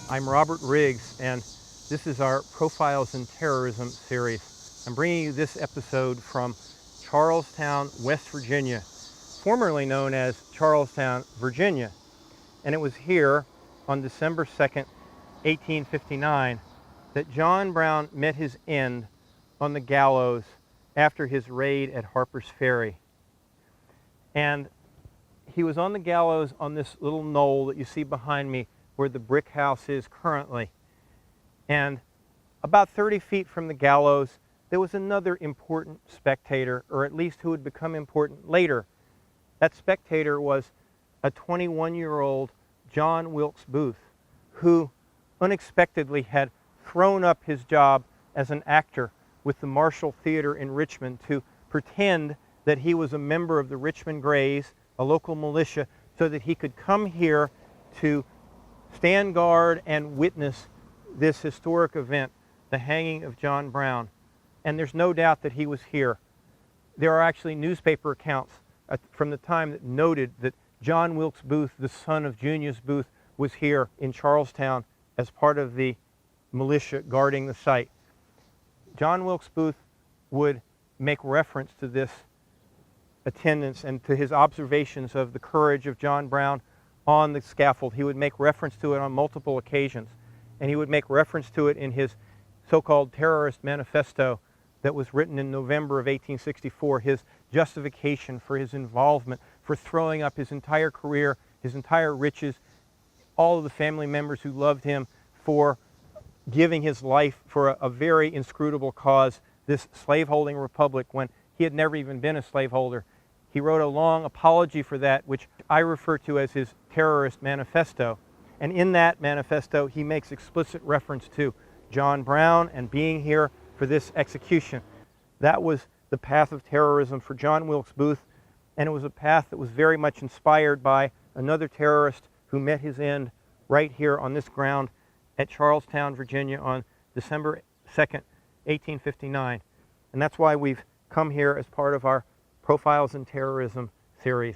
I'm Robert Riggs, and this is our Profiles in Terrorism series. I'm bringing you this episode from Charlestown, West Virginia, formerly known as Charlestown, Virginia. And it was here on December 2nd, 1859, that John Brown met his end on the gallows after his raid at Harpers Ferry. And he was on the gallows on this little knoll that you see behind me, where the brick house is currently. And about 30 feet from the gallows, there was another important spectator, or at least who would become important later. That spectator was a 21-year-old John Wilkes Booth, who unexpectedly had thrown up his job as an actor with the Marshall Theater in Richmond to pretend that he was a member of the Richmond Grays, a local militia, so that he could come here to stand guard and witness this historic event, the hanging of John Brown. And there's no doubt that he was here. There are actually newspaper accounts from the time that noted that John Wilkes Booth, the son of Junius Booth, was here in Charlestown as part of the militia guarding the site. John Wilkes Booth would make reference to this attendance and to his observations of the courage of John Brown on the scaffold. He would make reference to it on multiple occasions, and he would make reference to it in his so-called terrorist manifesto that was written in November of 1864, his justification for his involvement, for throwing up his entire career, his entire riches, all of the family members who loved him, for giving his life for a very inscrutable cause, this slaveholding republic, when he had never even been a slaveholder. He wrote a long apology for that, which I refer to as his terrorist manifesto. And in that manifesto, he makes explicit reference to John Brown and being here for this execution. That was the path of terrorism for John Wilkes Booth, and it was a path that was very much inspired by another terrorist who met his end right here on this ground at Charlestown, Virginia on December 2nd, 1859. And that's why we've come here as part of our Profiles in Terrorism series.